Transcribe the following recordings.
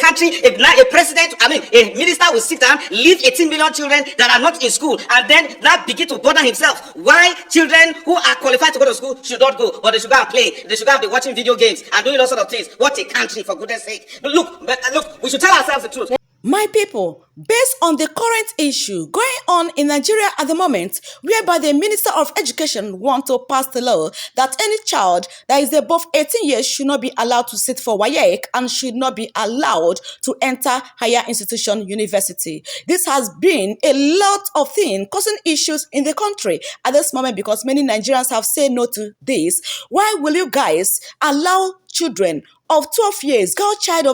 country, a president, a minister will sit down, leave 18 million children that are not in school, and then now begin to bother himself why children who are qualified to go to school should not go, but they should go and play. They should go and be watching video games and doing all sort of things. What a country, for goodness sake. Look, we should tell ourselves the truth. My people, based on the current issue going on in Nigeria at the moment, whereby the Minister of Education wants to pass the law that any child that is above 18 years should not be allowed to sit for WAEC and should not be allowed to enter higher institution university. This has been a lot of things causing issues in the country at this moment because many Nigerians have said no to this. Why will you guys allow children of 12 years, girl child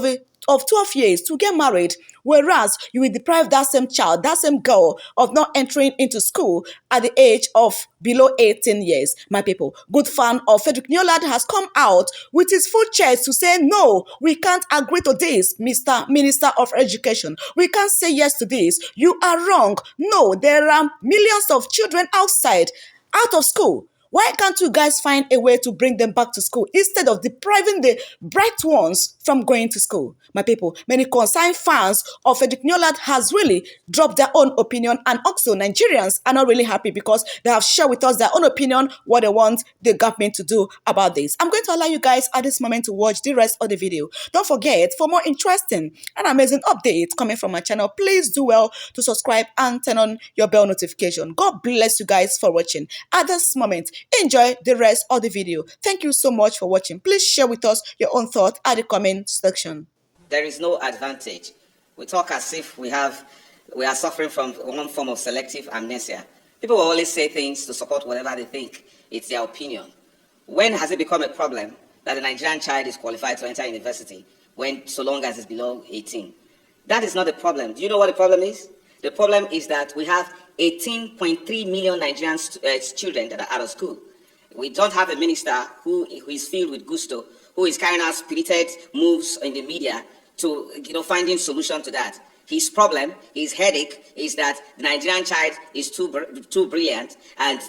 of 12 years to get married, whereas you will deprive that same child, that same girl, of not entering into school at the age of below 18 years? My people, good fan of Frederick Leonard has come out with his full chest to say, no, we can't agree to this, Mr. Minister of Education. We can't say yes to this. You are wrong. No, there are millions of children outside, out of school. Why can't you guys find a way to bring them back to school instead of depriving the bright ones from going to school? My people, many concerned fans of Frederick Leonard has really dropped their own opinion, and also Nigerians are not really happy because they have shared with us their own opinion, what they want the government to do about this. I'm going to allow you guys at this moment to watch the rest of the video. Don't forget, for more interesting and amazing updates coming from my channel, please do well to subscribe and turn on your bell notification. God bless you guys for watching. At this moment, enjoy the rest of the video. Thank you so much for watching. Please share with us your own thoughts at the comment section. There is no advantage. We talk as if we are suffering from one form of selective amnesia. People will always say things to support whatever they think. It's their opinion. When has it become a problem that a Nigerian child is qualified to enter university when so long as it's below 18? That is not the problem. Do you know what the problem is? The problem is that we have 18.3 million Nigerian children that are out of school. We don't have a minister who is filled with gusto, who is carrying out spirited moves in the media to finding solution to that. His problem, his headache, is that the Nigerian child is too brilliant, and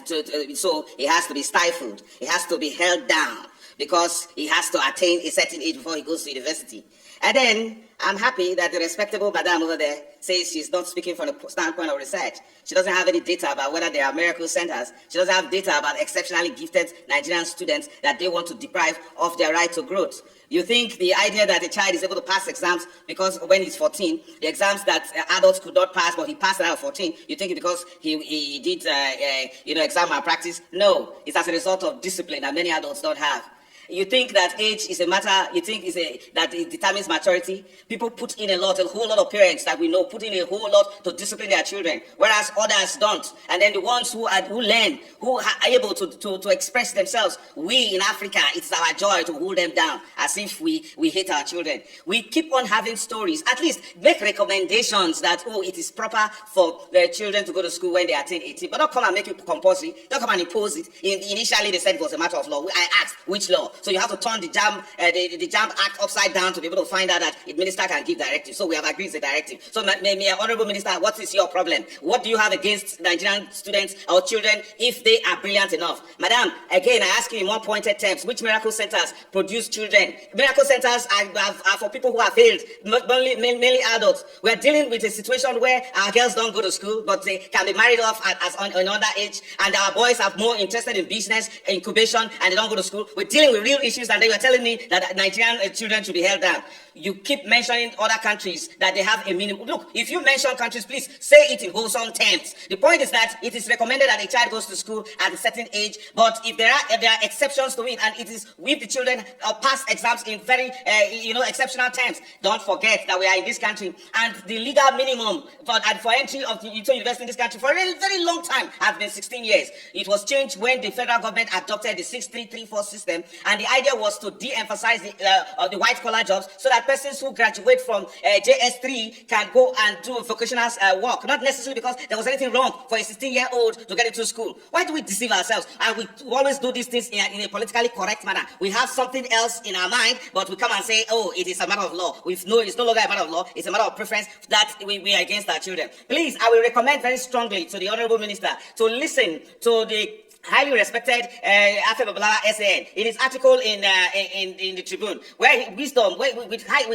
so he has to be stifled. He has to be held down because he has to attain a certain age before he goes to university. And then I'm happy that the respectable madam over there says she's not speaking from the standpoint of research. She doesn't have any data about whether there are miracle centers. She doesn't have data about exceptionally gifted Nigerian students that they want to deprive of their right to growth. You think the idea that a child is able to pass exams because when he's 14, the exams that adults could not pass, but he passed it at 14, you think it's because he did exam malpractice? No, it's as a result of discipline that many adults don't have. You think that age is a matter, that it determines maturity? People put in a whole lot of parents that we know put in a whole lot to discipline their children, whereas others don't. And then the ones who learn, who are able to express themselves, we in Africa, it's our joy to hold them down as if we hate our children. We keep on having stories, at least make recommendations that, it is proper for the children to go to school when they attain 18, but don't come and make it compulsory, don't come and impose it. Initially they said it was a matter of law. I asked, which law? So you have to turn the JAMB Act upside down to be able to find out that a minister can give directives. So we have agreed it's a directive. So, Honorable Minister, what is your problem? What do you have against Nigerian students or children if they are brilliant enough? Madam, again, I ask you in more pointed terms, which miracle centers produce children? Miracle centers are for people who have failed, mainly adults. We are dealing with a situation where our girls don't go to school, but they can be married off as on another age, and our boys are more interested in business, incubation, and they don't go to school. We're dealing with real issues, and they were telling me that Nigerian children should be held down. You keep mentioning other countries that they have a minimum. Look, if you mention countries, please say it in wholesome terms. The point is that it is recommended that a child goes to school at a certain age, but if there are exceptions to it, and it is with the children pass exams in very exceptional terms. Don't forget that we are in this country, and the legal minimum for entry into university in this country for a very, very long time has been 16 years. It was changed when the federal government adopted the 6334 system, and the idea was to de-emphasize the white-collar jobs so that persons who graduate from JS3 can go and do vocational work, not necessarily because there was anything wrong for a 16-year-old to get into school. Why do we deceive ourselves? And we always do these things in a politically correct manner. We have something else in our mind, but we come and say, it is a matter of law. It's no longer a matter of law, it's a matter of preference that we are against our children. Please, I will recommend very strongly to the Honorable Minister to listen to the highly respected Afe Babalawa SAN, in his article in the Tribune, where with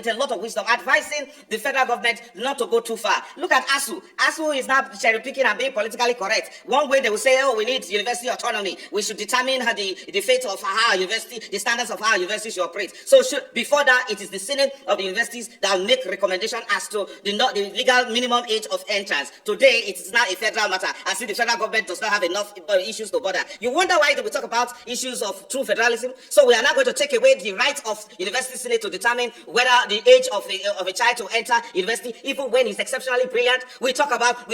a lot of wisdom, advising the federal government not to go too far. Look at ASU. ASU is now cherry picking and being politically correct. One way they will say, oh, we need university autonomy. We should determine the fate of how our university, the standards of how our university should operate. So before that, it is the Senate of the universities that will make recommendation as to the legal minimum age of entrance. Today, it is now a federal matter. I see the federal government does not have enough issues to bother. You wonder why we talk about issues of true federalism? So we are now going to take away the right of university senate to determine whether the age of a child to enter university, even when he's exceptionally brilliant. We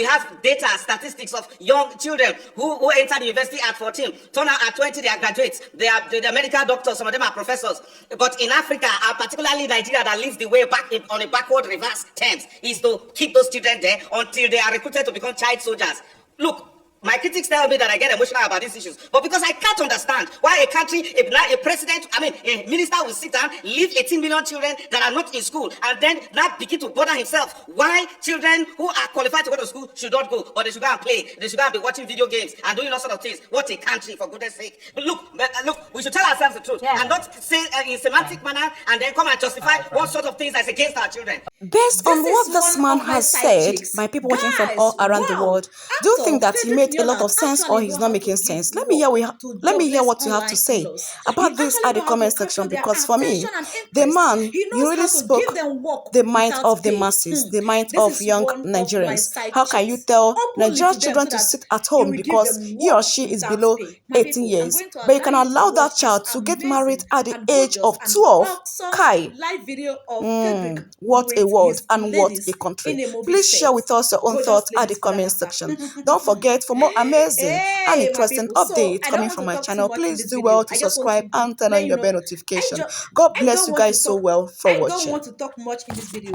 have data, statistics of young children who enter the university at 14, turn out at 20, they are graduates. They are medical doctors, some of them are professors. But in Africa, and particularly Nigeria, that leads the way back on a backward reverse terms, is to keep those children there until they are recruited to become child soldiers. Look, my critics tell me that I get emotional about these issues, but because I can't understand why a country, a president, a minister will sit down, leave 18 million children that are not in school, and then not begin to bother himself why children who are qualified to go to school should not go, but they should go and play, they should go and be watching video games and doing all sorts of things. What a country, for goodness sake. But look, we should tell ourselves the truth, and not say in semantic manner and then come and justify what sort of things that's against our children. Based on what this man has said, my people watching from all around the world, do you think that he made a lot of sense or he's not making sense? Let me hear what you have to say about this at the comment section, because for me, the man, he really spoke the mind of the masses, the mind of young Nigerians. How can you tell Nigerian children to sit at home because he or she is below 18 years, but you can allow that child to get married at the age of 12? Kai, what a world and what a country. Please share with us your own thoughts at the comment section. Don't forget, for more amazing and interesting updates coming from my channel, please do well to subscribe and turn on your bell notification. God bless you guys so well for watching. I don't want to talk much in this video.